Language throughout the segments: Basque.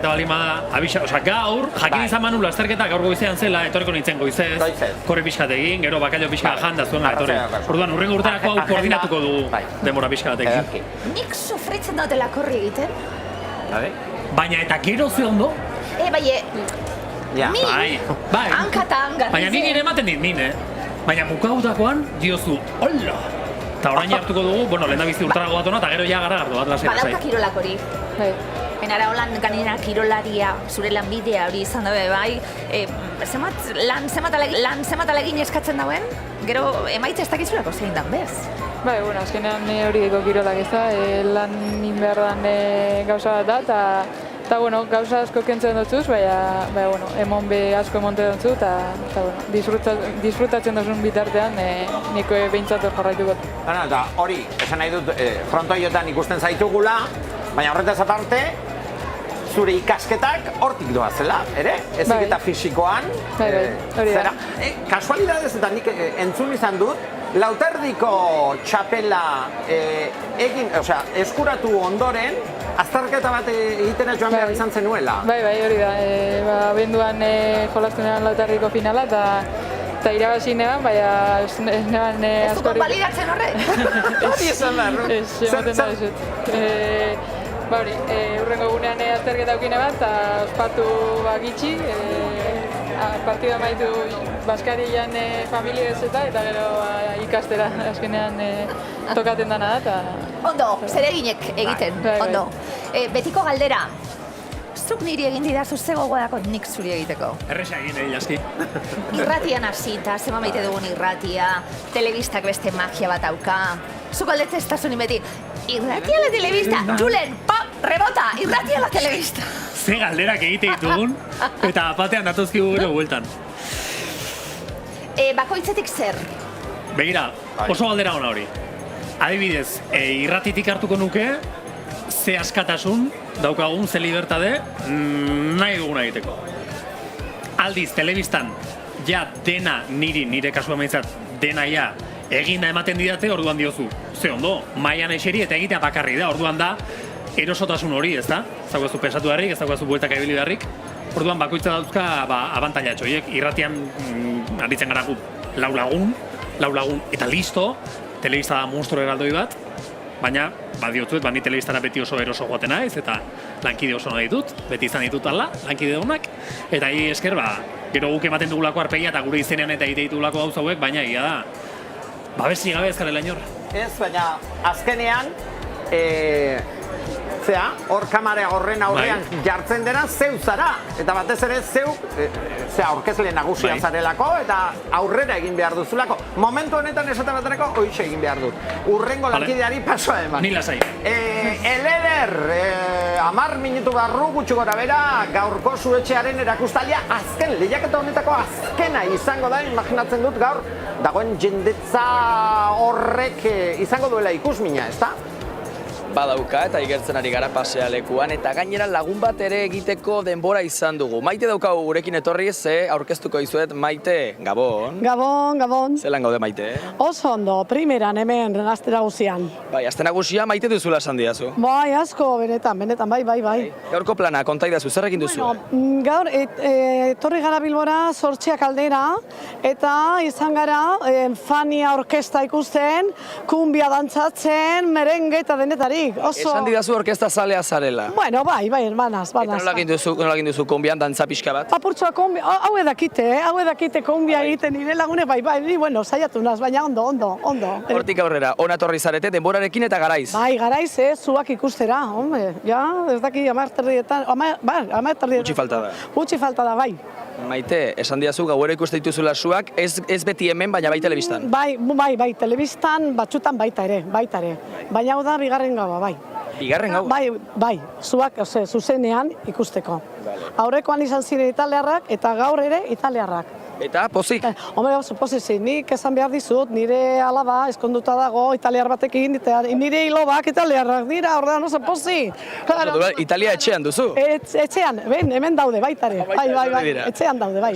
Eta balima, gaur, jakin izan manu lasterketa gaur goizean zela, etorriko nintzen goizez, korri pixkat egin, gero bakailo pixkat janda zuen etorri. Orduan, urrengo urterako hau koordinatuko dugu denbora pixkatekin. Nik sufritzen dutela korri egiten. Baina eta gero ze ondo? Hanka eta hanka. Baina nik ere ematen dit min, Baina mukautakoan, diozu, hola! Eta orain hartuko dugu, lehen da bizi urtara godatona, eta gero ja gara gardu bat lasea. Badauka kirolak hori. Enara holan ganera kirolaria, zure lanbidea hori izan dabe, zemat alegin eskatzen dauen, gero emaitza ez dakitzulako zein dan bez. Azkenean hori eko kirolak ez da, lan inberdan gauza bat da, eta gauza asko kentzen dutzuz, baina emon be asko emonte dutzu, eta disfrutatzen duzun bitartean niko behintzat jarraituko. Eta hori, esan nahi dut, frontoiotan ikusten zaitugula, baina horretaz aparte, zure ikasketak hortik doazela, ere? Eziketa fisikoan. Hori da. Kasualidadez eta nik entzun izan dut, Lauterdiko txapela eskuratu ondoren, azterketa bat egitera joan behar izan zenuela. Hori da. Abenduan jolastu neban Lauterdiko finala, eta irabazi neban, baina ez neban askorik. Ez dukon balidatzen horrek? Hori esan behar. Ez, ematen da dizut. Urrengo egunean azterketa aukin eban, eta ospatu gitxi, partida maitu Baskarian familia ez eta gero ikastera azkenean tokaten dana da. Ondo, zereginek egiten, ondo. Betiko galdera, zuk niri egin didazu ze gogoa nik zuri egiteko? Erresa egin aski. Irratian hasita, zema maite dugun irratia, telebistak beste magia bat auka. Zuk aldetzen ez da zuni beti, irratia la telebista, Julen, rebota, irratia la telebista. Ze galderak egite ditugun, eta batean datozkigu gero bueltan. Bakoitzetik zer? Begira, oso galdera ona hori. Adibidez, irratitik hartuko nuke, ze askatasun daukagun, ze libertade, nahi duguna egiteko. Aldiz, telebistan, ja dena nire kasua maitzat, dena ja, egina ematen didate, orduan diozu. Ze ondo, mailan eseri eta egitea bakarri da, orduan da, erosotasun hori, ez da? Ez daukazu pensatu beharrik, ez daukazu bueltak ibili beharrik. Orduan bakoitza dauzka abantailatxo horiek. Irratian aritzen gara gu lau lagun eta listo. Telebista da monstro erraldoi bat. Baina, badiotuet, ni telebistara beti oso eroso joaten naiz eta lankide oso nahi ditut. Beti izan ditut ala, lankide honak. Eta hi esker, gero guk ematen dugulako arpegia eta gure izenean eta egite ditugulako gauza hauek, baina egia da, babesi gabe ez garela inor. Ez, baina azkenean, hor kamara horren aurrean jartzen dena zeu zara. Eta batez ere zeu aurkezle nagusia zarelako eta aurrera egin behar duzulako. Momentu honetan esaten baterako hoixe egin behar dut. Urrengo lankideari pasoa eman. Ni lasai. Eleder, 10 minutu barru gutxi gora bera, gaurko zuetxearen erakustalia azken, lehiaketa honetako azkena izango da, imaginatzen dut gaur, dagoen jendetza horrek izango duela ikusmina, ez da? Badauka eta igertzen ari gara pasealekuan eta gainera lagun bat ere egiteko denbora izan dugu. Maite daukagu gurekin etorri, aurkeztuko dizuet. Maite, Gabon. Gabon. Zelan gaude, Maite? Oso ondo, primeran hemen aste nagusian. Bai, aste nagusia Maite duzula esan didazu. Bai, asko, benetan, bai. Gaurko plana, konta idazu, zer egin duzu? Gaur, etorri gara Bilbora, 8 aldera, eta izan gara Fania orkesta ikusten, kumbia dantzatzen, merengue eta denetari. Esan didazu orkesta zalea zarela. Bueno, bai, banaz. Eta nola egin duzu kumbian dantza pixka bat? Apurtxoa kumbia, hau edakite kumbia egiten nire lagune, bai, saiatu naz, baina ondo. Hortik aurrera, ona torri zarete, denborarekin eta garaiz. Bai, garaiz, zuak ikustera, ez daki 10 Gutxi falta da. Gutxi falta da, bai. Maite, esan didazu gauero ikuste dituzula zuak, ez beti hemen, baina bai telebistan. Bai, telebistan batzutan baita ere. Baina hau da bigarren gaua, bai. Bigarren gaua? Bai, zuak, zuzenean ikusteko. Aurrekoan izan ziren italiarrak eta gaur ere italiarrak. Eta, pozik? Hombre, oso posizio, nik esan behar dizut, nire alaba eskonduta dago italiar batekin, eta nire hilobak italiarrak dira, ordean oso pozi. Claro. Italia etxean duzu? Etxean, hemen daude baitare. Bai, dira. etxean daude, bai.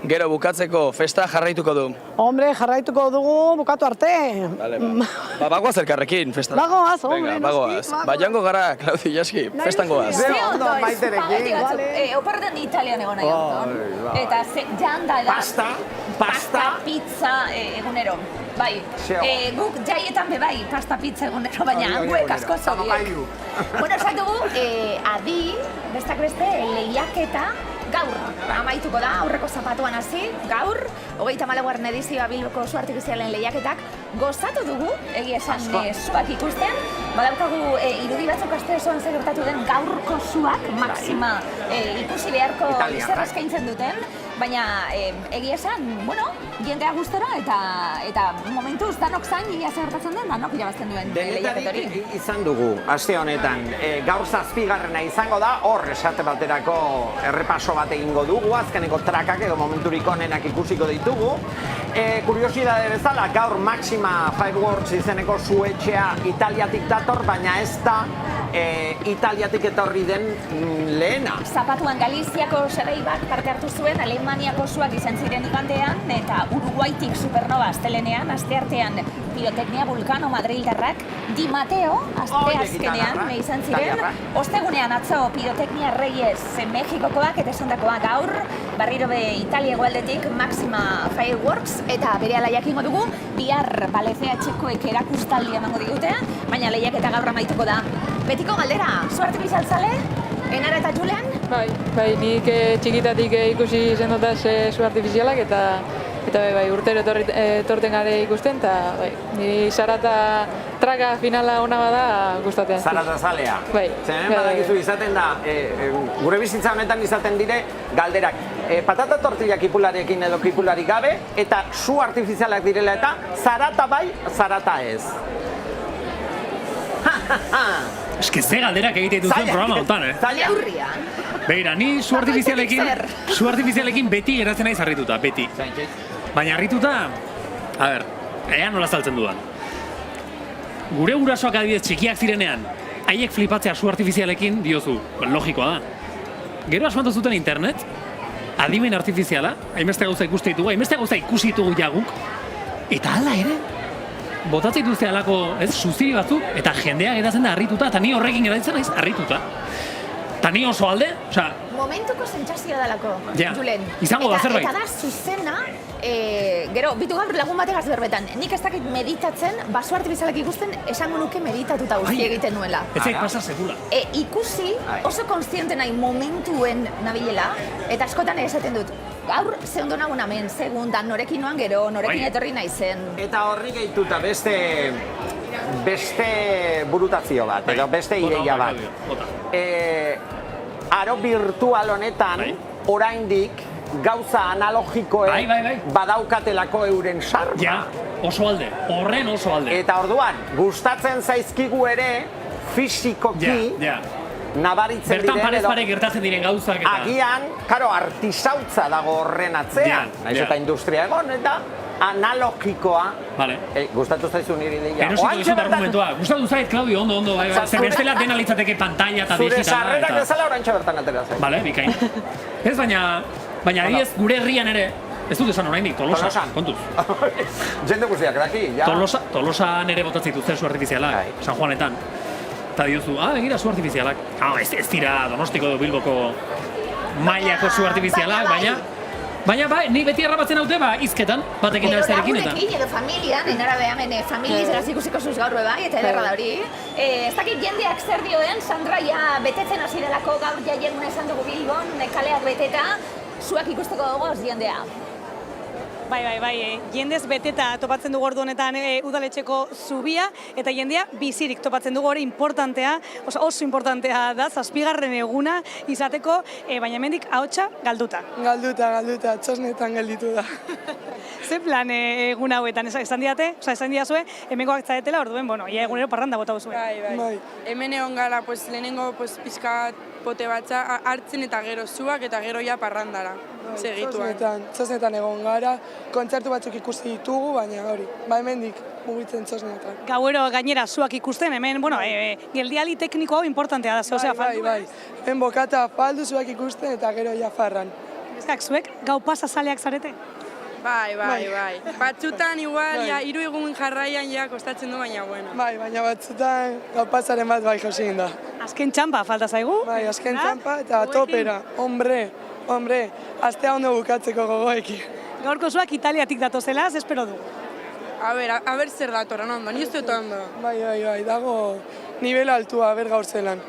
Gero bukatzeko festa jarraituko du? Hombre, jarraituko dugu bukatu arte. Vale, ba. Bagoaz elkarrekin, festa. Bagoaz, hombre, Venga, bagoaz. Ba, joango gara, Claudio Jaski, festan goaz. Ze ondo maiterekin. Oparten Italian egon nahi aurton. Eta janda da. Pasta, pizza egunero. Bai, guk jaietan be bai, pasta, pizza egunero, baina hanguek asko zodiek. Bueno, esan dugu, adi, bestak beste, lehiaketa, gaur amaituko da, aurreko zapatuan hasi, gaur, 34. edizioa Bilboko su artifizialen lehiaketak, gozatu dugu, egia esan suak ikusten, badaukagu irudi batzuk aste osoan zer gertatu den gaurko suak, maxima ikusi beharko zer eskaintzen duten, baina egia esan, bueno, jendea gustora eta momentuz danok zain ia zer gertatzen den, danok irabazten duen lehiaketori. Denetarik izan dugu, aste honetan, gaur 7. izango da, hor esate baterako errepaso bat egingo dugu, azkeneko trakak edo momenturik onenak ikusiko ditugu. Kuriosidade bezala, gaur Maxima Fireworks izeneko suetxea Italiatik dator, baina ez da Italiatik etorri den lehena. Zapatuan Galiziako serei bat parte hartu zuen, Alemaniako suak izan ziren igandean, eta Uruguaitik Supernova astelenean, asteartean Piroteknia Vulcano Madrildarrak, Di Mateo asteazkenean izan ziren, ostegunean atzo Piroteknia Reyes Mexikokoak eta esandakoa gaur, berriro be Italia hegoaldetik Maxima Fireworks, eta berehala jakingo dugu, bihar BCHkoek erakustaldia emango digute, baina lehiaketa gaur amaituko da. Betiko galdera, su artifizial zale? Enara eta Julen? Bai, nik txikitatik ikusi zen dutaz su artifizialak eta bai, urtero etorten gare ikusten, eta bai, niri Sarata traka finala ona bada gustatzen. Sarata zalea. Bai. Zenen badakizu izaten da, gure bizitza honetan izaten dire galderak. Patata tortilla kipularekin edo kipularik gabe, eta su artifizialak direla eta Sarata bai, Sarata ez. Eske ze galderak egite dituzuen programa honetan, Zaila urrian. Begira, ni su artifizialekin beti geratzen naiz harrituta, beti. Baina harrituta, a ber, ea nola saltzen dudan. Gure gurasoak adibidez txikiak zirenean, haiek flipatzea su artifizialekin diozu, logikoa da. Gero asmatu zuten internet, adimen artifiziala, hainbeste gauza ikuste ditugu, hainbeste gauza ikusi ditugu jaguk, eta hala ere, botatzen dituzte alako, suziri batzuk, eta jendea geratzen da harrituta, eta ni horrekin geratzen naiz harrituta. Eta ni oso alde, osea... Momentuko sentsazioa dalako, Julen. Izango da zerbait. Eta da zuzena, gero, bitu gaur lagun bategaz berbetan, nik ez dakit meditatzen, baso artifizialak ikusten, esango nuke meditatuta guzti egiten nuela. Ez zait pasa segula. Ikusi, oso konstiente nahi momentuen nabilela, eta askotan esaten dut, gaur zeundo nagun hemen, segundan, norekin noan gero, norekin etorri nahi zen. Eta horri gehituta beste burutazio bat, edo beste ideia bat. Aro virtual honetan, oraindik gauza analogikoek badaukatelako euren sarma. Ja, oso alde, horren oso alde. Eta orduan, gustatzen zaizkigu ere, fisikoki, nabaritzen diren edo... Bertan parez pare gertatzen diren gauzak eta... Agian, karo, artisautza dago horren atzean. Naiz eta industria egon, eta analogikoa. Gustatu zaizu niri ideia. Erosiko dizut argumentua. Gustatu zait, Claudio, ondo. Ze bestela dena litzateke pantalla eta digitala. Zure sarrerak bezala oraintxe bertan atera zait. Bale, bikain. Ez, baina adiez gure herrian ere, ez dut esan oraindik, Tolosa, kontuz. Jende guztiak daki, ja. Tolosan ere botatzen dituzten su artifizialak, San Juanetan. Eta diozu, begira su artifizialak. Ez dira Donostiko edo Bilboko mailako su artifizialak, baina ni beti errapatzen haute hizketan, batekin da bestearekin eta. Lagunekin edo familian, enara behamen familiz eraz ikusiko zuz gaur bai, eta ederra da hori. Ez dakit jendeak zer dioen, Sandra ja betetzen hasi delako gaur jaiegun esan dugu Bilbon, kaleak beteta, zuak ikusteko dugu jendea. Bai, jendez beteta topatzen dugu ordu honetan udaletxeko zubia, eta jendea bizirik topatzen dugu hori importantea, oso importantea da, 7. eguna izateko, baina hemendik ahotsa galduta. Galduta, txosnetan gelditu da. Ze plan egun hauetan, esan diazue, hemengoak zaretela, orduen, ia egunero parranda bota duzue. Bai. Hemen egon gara, lehenengo pizkat pote batza hartzen eta gero zuak eta gero ja parrandara. Segituan. Txosnetan egon gara, kontzertu batzuk ikusi ditugu, baina hori, hemendik mugitzen txosnetan. Gauero gainera zuak ikusten, hemen, geldiali tekniko hau importantea da, zehozea faldu. Bai. Hemen bokata faldu zuak ikusten eta gero ja farran. Ezkak, zuek gau pasazaleak zarete? Bai. Batzutan igual, 3 egun jarraian ja kostatzen du, baina bueno. Bai, baina batzutan gau pasaren bat bai josien da. Azken txampa falta zaigu? Bai, azken txampa eta topera, hombre, astea ondo bukatzeko gogoekin. Gaurko zuak Italiatik datozela, espero du. A ber zer datorren ondo, ni ez dut ondo. Bai, dago nivel altua, ber gaur zelan.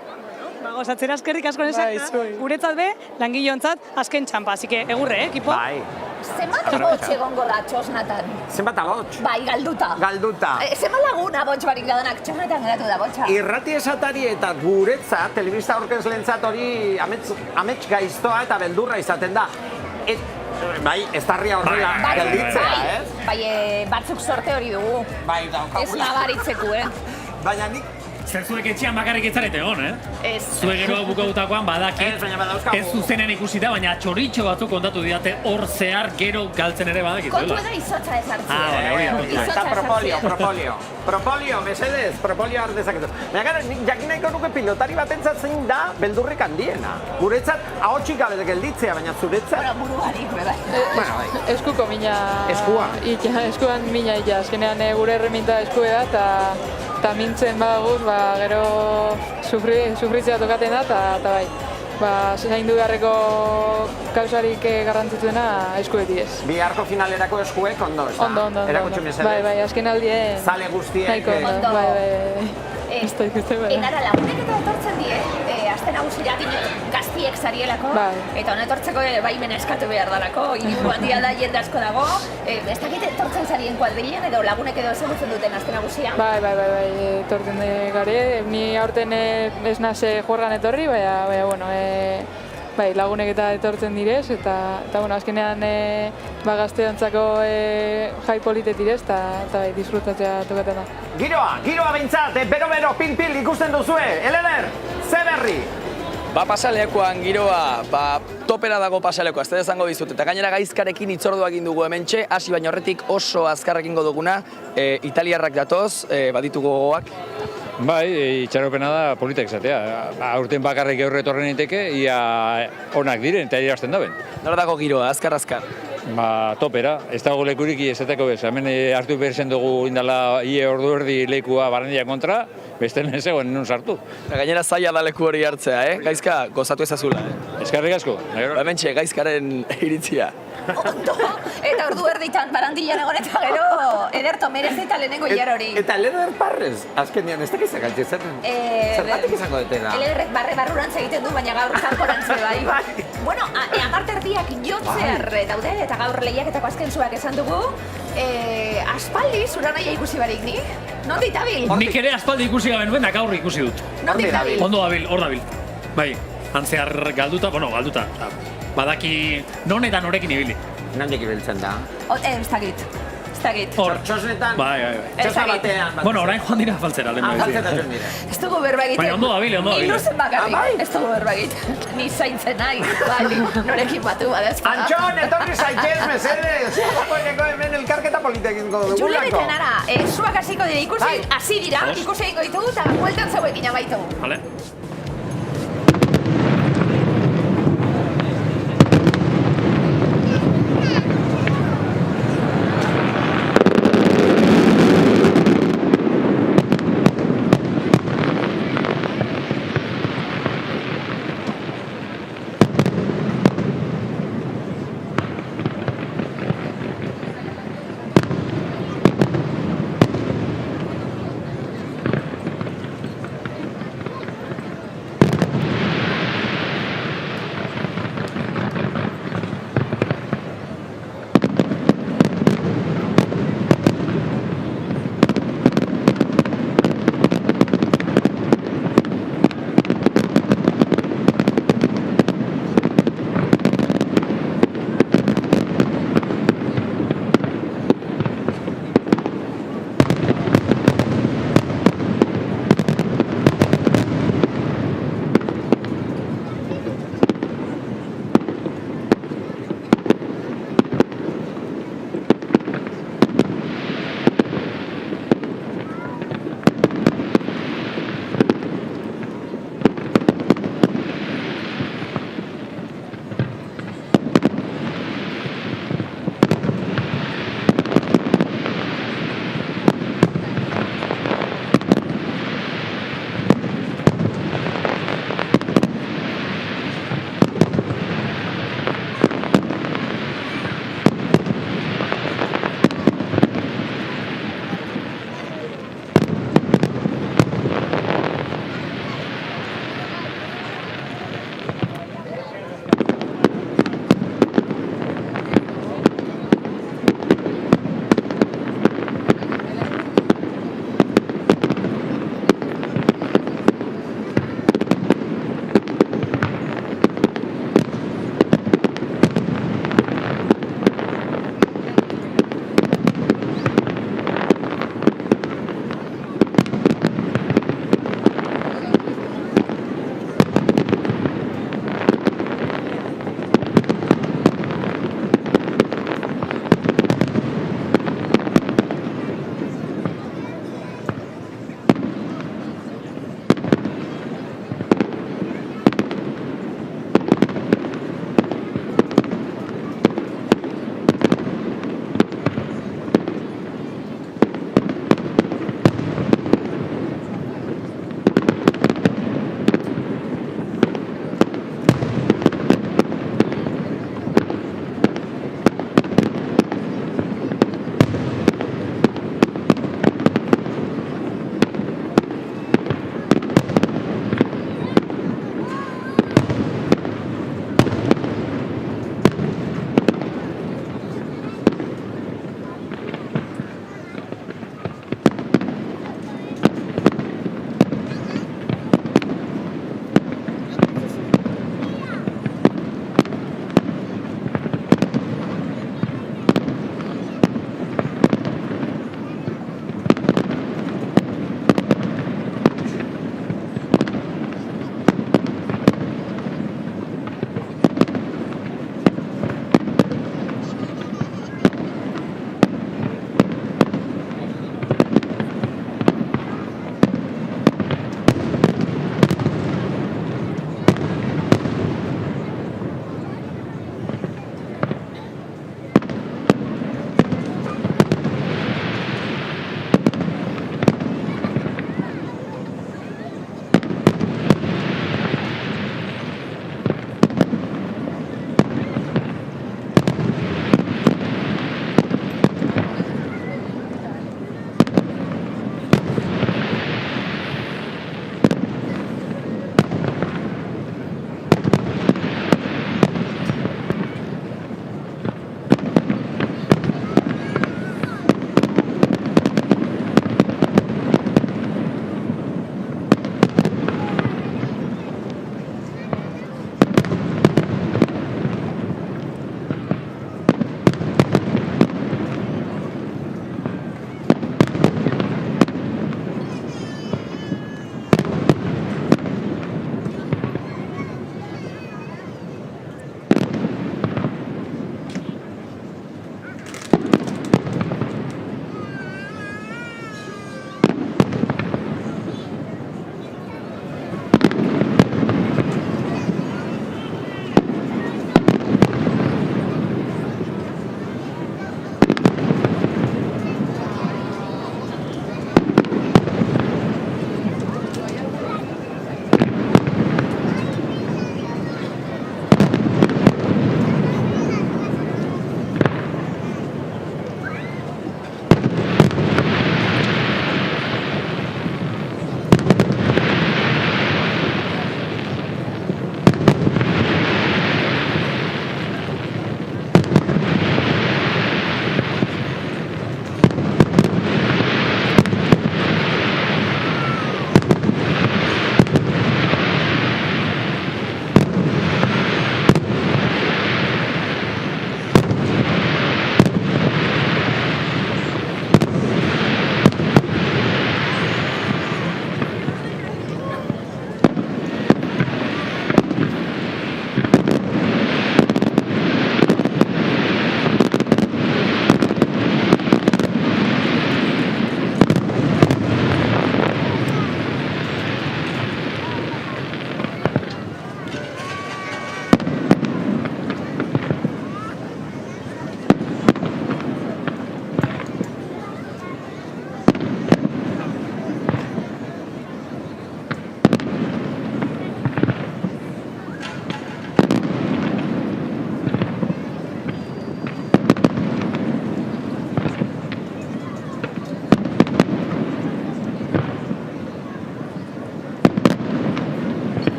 Gozatzera eskerrik asko nesakta, guretzat be, langilontzat azken txampa, así que egurre, ekipo? Bai. Zenbat abots egongo da txosnatan? Zenbat abots? Bai, galduta. Zenbat laguna abots barik daudenak txosnatan geratu da botxa? Irrati esatari eta guretzat, telebista aurkezlentzat hori amets gaiztoa eta beldurra izaten da. Bai, ez darria horrela gelditzea, ez? Bai, batzuk sorte hori dugu. Bai, daukagula. Ez nabaritzeko, Baina nik... Zer zuek etxean bakarrik etzarete egon, Ez. Zuek gero bukautakoan badakit, ez zuzenen ikusita, baina txoritxo batzuk kontatu didate hor zehar gero galtzen ere badakit. Kontu eda izotza ez hartzea. Hori da kontua. Eta propolio, mesedez, propolio hartzezaketu. Baina gara, jakin nahiko nuke pilotari batentzat zein da beldurrik handiena. Guretzat, ahotsik gabe gelditzea, baina zuretzat... Bueno, buruarik, bai. Eskuko mina... Eskua? Eskuan mina illa, azkenean gure erreminta eskue da, eta mintzen badaguz, gero sufritzea tokaten da, eta bai. Zaindu beharreko kausarik garrantzitsuena eskuetik ez. Biharko finalerako eskuek ondo, ez da? Ondo. Erakutsi mesedez. Bai, azken aldien... Zale guztiek... Nahiko ondo, bai. Enara lagunek eta etortzen die, aste nagusira gaztiek zarielako, eta honetortzeko baimena eskatu behar dalako, hiribu handia da, jende asko dago, ez dakit etortzen zarien kuadrilen edo lagunek edo ezagutzen duten aste nagusia? Bai, etortzen gare, ni aurten ez naze juergan etorri, lagunek eta etortzen direz, eta azkenean gazteontzako jai politet direz, eta disfrutatzea tokaten da. Giroa behintzat, bero, pil, ikusten duzue, Eleder, ze berri? Pasalekoan giroa, topera dago pasalekoa, ez da izango dizut, eta gainera gaizkarekin hitzordua egin dugu hementxe, hasi baina horretik oso azkarrekin duguna, italiarrak datoz, baditugu gogoak. Bai, itxaropena da politak izatea. Aurten bakarrik gaur etorren iteke, ia onak diren eta irabazten daben. Nora dago giroa, azkar? Topera, ez dago lekurik ezeteko bez. Hemen hartu berzen dugu indala ordu erdi lekua Barandia kontra, beste ez egon nun sartu. Gainera zaila da leku hori hartzea, Gaizka, gozatu ezazula, Eskerrik asko. Hementxe, gaizkaren iritzia. Ondo, eta ordu erditan Barandian egon eta gero ederto merezita lehenengo hilar hori. Eta Eleder Parrez, azkenean ez dakiz egaltzen zen. Zergatik izango detena? Elederrek barrurantz egiten du, baina gaur kanporantze bai. Bueno, amart erdiak jotzear daude, eta gaur lehiaketako azken zuak esan dugu. Aspaldi, zura naia ikusi barik ni? Nondik dabil? Nik ere aspaldi ikusi gabe nuen, da gaur ikusi dut. Nondik dabil? Ondo dabil, hor dabil. Bai, antzear galduta. Badaki non eta norekin ibili. Nondik ibiltzen da? Ez dakit. Txosnetan? Bai. Txosna batean. Orain joan dira faltzera, lehen bai. Ez dugu berba egiten. Baina ondo dabil. Ni luzen bakarrik. Ez dugu berba egiten. Ni zaintzen nahi. Norekin batu badazpada. Antxon, etorri zaitez, mesedez. Zagoeneko hemen elkarketa politekin dugulako. Julen eta Nara, zuak hasiko dira ikusi, hasi dira, ikusi egingo ditugu eta bueltan zauekin amaitu.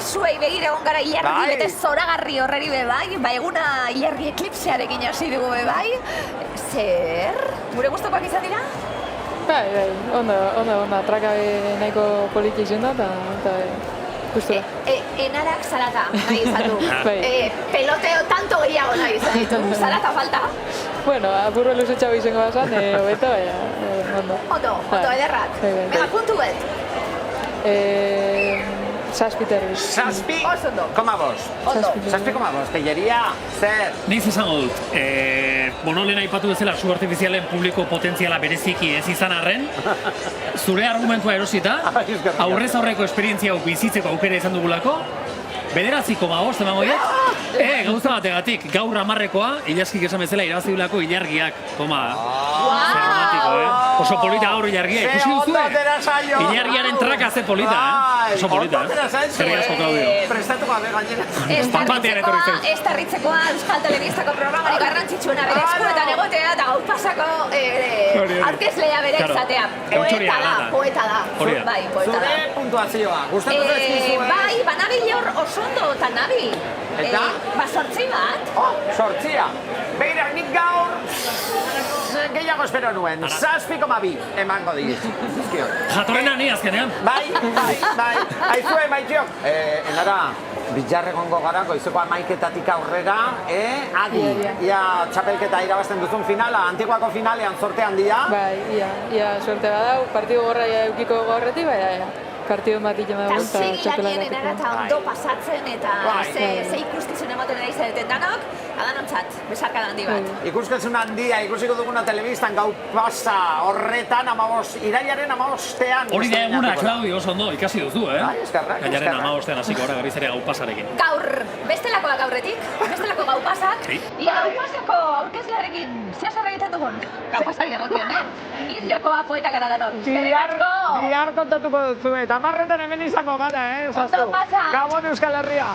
zuei begira egon gara ilargi Bai. bete zoragarri horreri be bai, ba eguna ilargi eklipsearekin hasi dugu be bai. Zer? Gure gustokoak izan dira? Bai, ondo, atrakabe nahiko poliki izan da, eta gustura. Enarak zarata nahi izan du. Bai. Peloteo tanto gehiago nahi izan ditu. Zarata falta? Bueno, apurro luzetxau izango bazan, hobeto, baina, ondo. Ondo, ederrak. Venga, puntu bet. Zazpi terbi. Zazpi, Oso ondo. koma bost. Ondo. Zazpi koma bost, telleria, zer? Niz izango dut, lehen aipatu bezala su artifizialen publiko potentziala bereziki ez izan arren, zure argumentua erosita, aurrez aurreko esperientzia hau bizitzeko aukera izan dugulako, 9,5 emango diet, gauza bategatik, gaur 10ekoa, Ilaskik esan bezala irabazi dugulako ilargiak, zer romantiko, Oso polita gaur ilargia, ikusi duzue? Ilargiaren traka ze polita, Oso polita, Zerri asko, Claudio. Prestatu gabe gainera. Panpatean etorri zen. Ez tarritzekoa Euskal Telebistako programari garrantzitsuena bere eskuetan egotea eta gau pasako aurkezlea bere izatea. Poeta da. Bai, poeta da. Zure puntuazioa, gustatu zaizkizue? Bai, banabil hor oso ondo eta nabil. Eta? Sortzi bat. Sortzia. Begira, nik gaur gehiago espero nuen. 7,2 emango dizkiot. Jatorrena ni azkenean. Bai. Aizue, maitiok. Enara, Bilarregongo gara, goizeko 11-etatik aurrera, adi, ia txapelketa irabazten duzun finala, Antiguako finalean sorte handia. Bai, ia sorte badau, partidu gorra eukiko gorreti, baina partidu bat iten badago eta txapela Zigilanien enara eta ondo pasatzen eta ze ikuskizun ematen ari zareten danok, adanontzat, besarka handi bat. Ikuskizun handia, ikusiko duguna telebistan gau pasa horretan, irailaren 15-ean. Hori da eguna, Claudio, oso ondo, ikasi duzu, Bai, eskerrak. Gailaren 15-ean hasiko gara berriz ere gau pasarekin. Gaur, bestelakoak aurretik, bestelako gau pasak. Ia gau pasako aurkezlearekin, zehazar egiten dugun. Gau pasak egokion, Iriakoa poeta gara danok. Bihar kontatuko duzu, eta marretan hemen izango gara, Ondo pasa! Gabon Euskal Herria!